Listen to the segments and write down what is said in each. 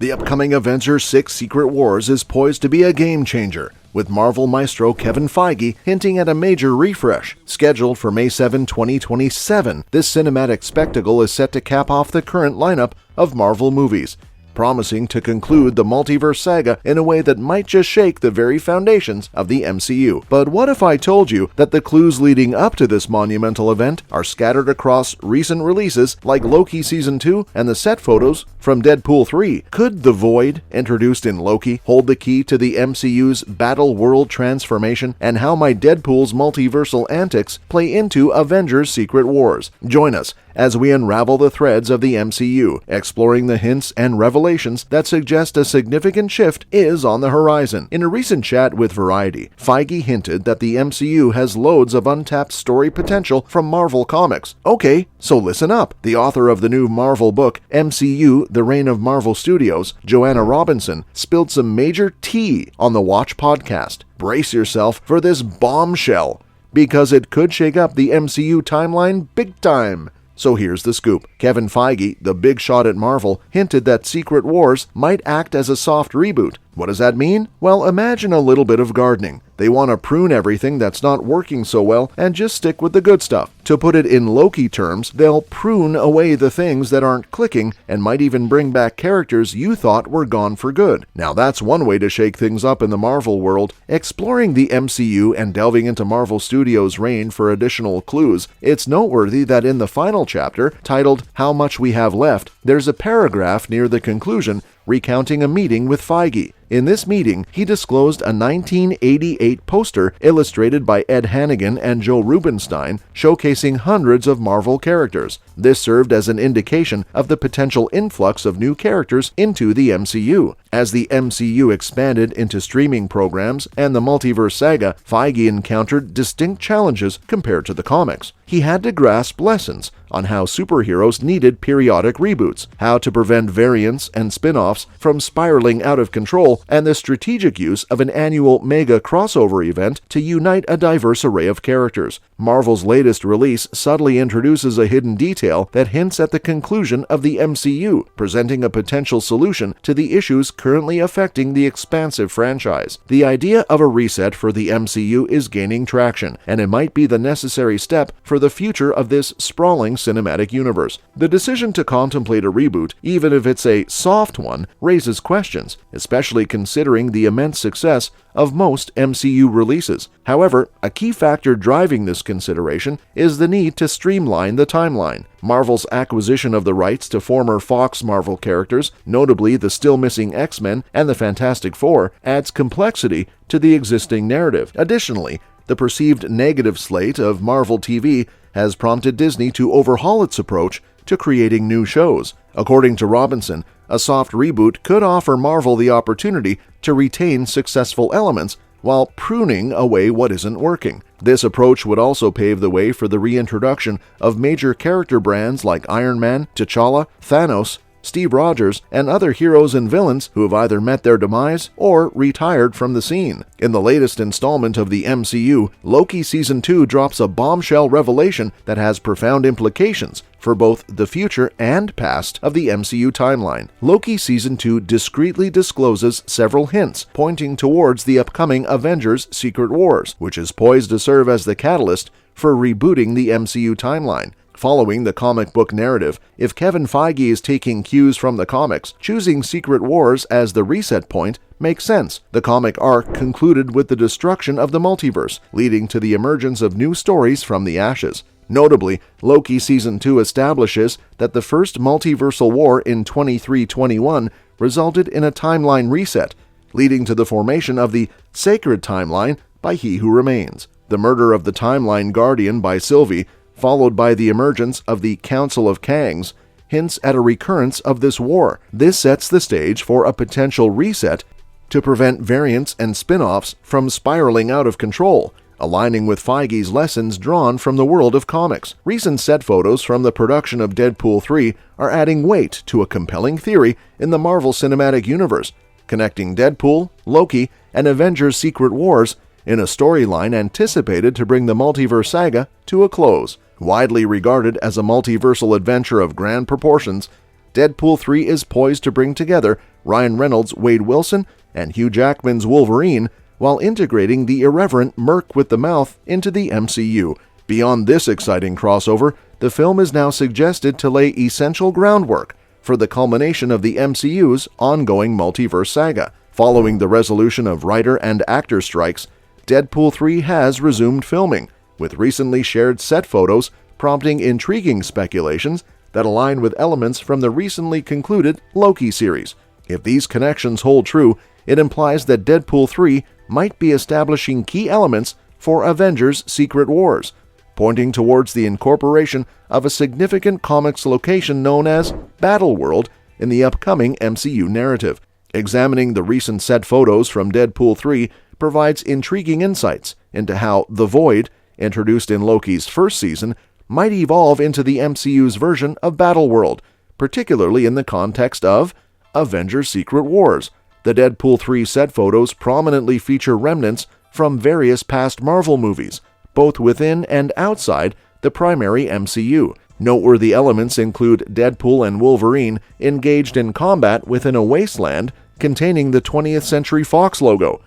The upcoming Avengers 6 Secret Wars is poised to be a game-changer, with Marvel maestro Kevin Feige hinting at a major refresh. Scheduled for May 7, 2027, this cinematic spectacle is set to cap off the current lineup of Marvel movies, promising to conclude the multiverse saga in a way that might just shake the very foundations of the MCU. But what if I told you that the clues leading up to this monumental event are scattered across recent releases like Loki Season 2 and the set photos from Deadpool 3? Could the Void, introduced in Loki, hold the key to the MCU's battle world transformation, and how might Deadpool's multiversal antics play into Avengers Secret Wars? Join us as we unravel the threads of the MCU, exploring the hints and revelations that suggest a significant shift is on the horizon. In a recent chat with Variety, Feige hinted that the MCU has loads of untapped story potential from Marvel Comics. Okay, so listen up. The author of the new Marvel book, MCU: The Reign of Marvel Studios, Joanna Robinson, spilled some major tea on the Watch podcast. Brace yourself for this bombshell, because it could shake up the MCU timeline big time. So here's the scoop. Kevin Feige, the big shot at Marvel, hinted that Secret Wars might act as a soft reboot. What does that mean? Well, imagine a little bit of gardening. They want to prune everything that's not working so well and just stick with the good stuff. To put it in Loki terms, they'll prune away the things that aren't clicking and might even bring back characters you thought were gone for good. Now that's one way to shake things up in the Marvel world. Exploring the MCU and delving into Marvel Studios' reign for additional clues, it's noteworthy that in the final chapter, titled How Much We Have Left, there's a paragraph near the conclusion recounting a meeting with Feige. In this meeting, he disclosed a 1988 poster illustrated by Ed Hannigan and Joe Rubinstein showcasing hundreds of Marvel characters. This served as an indication of the potential influx of new characters into the MCU. As the MCU expanded into streaming programs and the multiverse saga, Feige encountered distinct challenges compared to the comics. He had to grasp lessons on how superheroes needed periodic reboots, how to prevent variants and spin-offs from spiraling out of control, and the strategic use of an annual mega crossover event to unite a diverse array of characters. Marvel's latest release subtly introduces a hidden detail that hints at the conclusion of the MCU, presenting a potential solution to the issues currently affecting the expansive franchise. The idea of a reset for the MCU is gaining traction, and it might be the necessary step for the future of this sprawling cinematic universe. The decision to contemplate a reboot, even if it's a soft one, raises questions, especially considering the immense success of most MCU releases. However, a key factor driving this consideration is the need to streamline the timeline. Marvel's acquisition of the rights to former Fox Marvel characters, notably the still missing X-Men and the Fantastic Four, adds complexity to the existing narrative. Additionally, the perceived negative slate of Marvel TV has prompted Disney to overhaul its approach to creating new shows. According to Robinson, a soft reboot could offer Marvel the opportunity to retain successful elements while pruning away what isn't working. This approach would also pave the way for the reintroduction of major character brands like Iron Man, T'Challa, Thanos, Steve Rogers, and other heroes and villains who have either met their demise or retired from the scene. In the latest installment of the MCU, Loki Season 2 drops a bombshell revelation that has profound implications for both the future and past of the MCU timeline. Loki Season 2 discreetly discloses several hints pointing towards the upcoming Avengers Secret Wars, which is poised to serve as the catalyst for rebooting the MCU timeline. Following the comic book narrative, if Kevin Feige is taking cues from the comics, choosing Secret Wars as the reset point makes sense. The comic arc concluded with the destruction of the multiverse, leading to the emergence of new stories from the ashes. Notably, Loki Season 2 establishes that the first multiversal war in 2321 resulted in a timeline reset, leading to the formation of the Sacred Timeline by He Who Remains. The murder of the Timeline Guardian by Sylvie, followed by the emergence of the Council of Kangs, hints at a recurrence of this war. This sets the stage for a potential reset to prevent variants and spin-offs from spiraling out of control, aligning with Feige's lessons drawn from the world of comics. Recent set photos from the production of Deadpool 3 are adding weight to a compelling theory in the Marvel Cinematic Universe, connecting Deadpool, Loki, and Avengers Secret Wars in a storyline anticipated to bring the multiverse saga to a close. Widely regarded as a multiversal adventure of grand proportions, Deadpool 3 is poised to bring together Ryan Reynolds' Wade Wilson and Hugh Jackman's Wolverine while integrating the irreverent Merc with the Mouth into the MCU. Beyond this exciting crossover, the film is now suggested to lay essential groundwork for the culmination of the MCU's ongoing multiverse saga. Following the resolution of writer and actor strikes, Deadpool 3 has resumed filming, with recently shared set photos prompting intriguing speculations that align with elements from the recently concluded Loki series. If these connections hold true, it implies that Deadpool 3 might be establishing key elements for Avengers Secret Wars, pointing towards the incorporation of a significant comics location known as Battleworld in the upcoming MCU narrative. Examining the recent set photos from Deadpool 3 provides intriguing insights into how the Void, introduced in Loki's first season, might evolve into the MCU's version of Battleworld, particularly in the context of Avengers Secret Wars. The Deadpool 3 set photos prominently feature remnants from various past Marvel movies, both within and outside the primary MCU. Noteworthy elements include Deadpool and Wolverine engaged in combat within a wasteland containing the 20th Century Fox logo.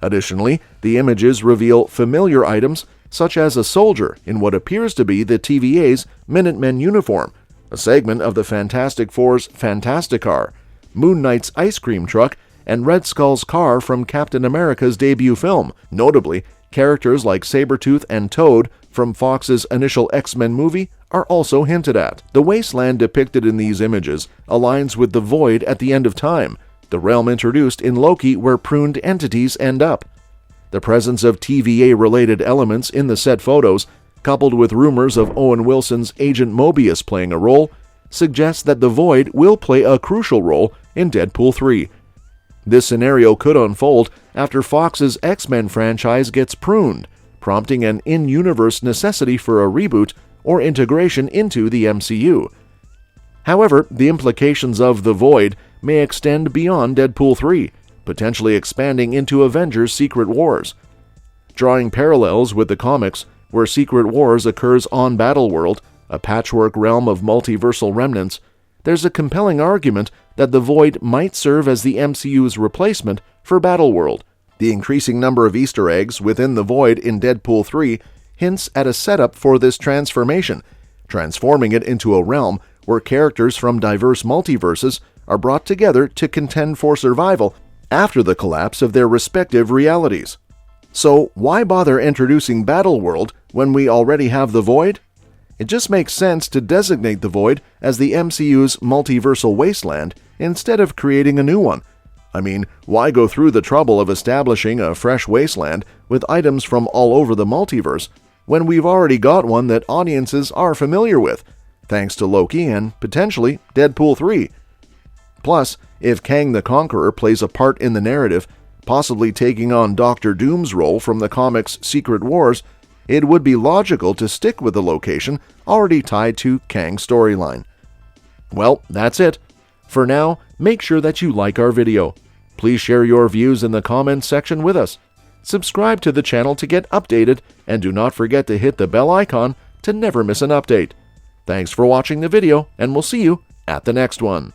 Additionally, the images reveal familiar items such as a soldier in what appears to be the TVA's Minutemen uniform, a segment of the Fantastic Four's Fantasticar, Moon Knight's ice cream truck, and Red Skull's car from Captain America's debut film. Notably, characters like Sabretooth and Toad from Fox's initial X-Men movie are also hinted at. The wasteland depicted in these images aligns with the Void at the end of time, the realm introduced in Loki where pruned entities end up. The presence of TVA-related elements in the set photos, coupled with rumors of Owen Wilson's Agent Mobius playing a role, suggests that the Void will play a crucial role in Deadpool 3. This scenario could unfold after Fox's X-Men franchise gets pruned, prompting an in-universe necessity for a reboot or integration into the MCU. However, the implications of the Void may extend beyond Deadpool 3, potentially expanding into Avengers Secret Wars. Drawing parallels with the comics, where Secret Wars occurs on Battleworld, a patchwork realm of multiversal remnants, there's a compelling argument that the Void might serve as the MCU's replacement for Battleworld. The increasing number of Easter eggs within the Void in Deadpool 3 hints at a setup for this transformation, transforming it into a realm where characters from diverse multiverses are brought together to contend for survival after the collapse of their respective realities. So why bother introducing Battleworld when we already have the Void? It just makes sense to designate the Void as the MCU's multiversal wasteland instead of creating a new one. I mean, why go through the trouble of establishing a fresh wasteland with items from all over the multiverse when we've already got one that audiences are familiar with, thanks to Loki and, potentially, Deadpool 3. Plus, if Kang the Conqueror plays a part in the narrative, possibly taking on Doctor Doom's role from the comics' Secret Wars, it would be logical to stick with the location already tied to Kang's storyline. Well, that's it. For now, make sure that you like our video. Please share your views in the comments section with us. Subscribe to the channel to get updated, and do not forget to hit the bell icon to never miss an update. Thanks for watching the video, and we'll see you at the next one.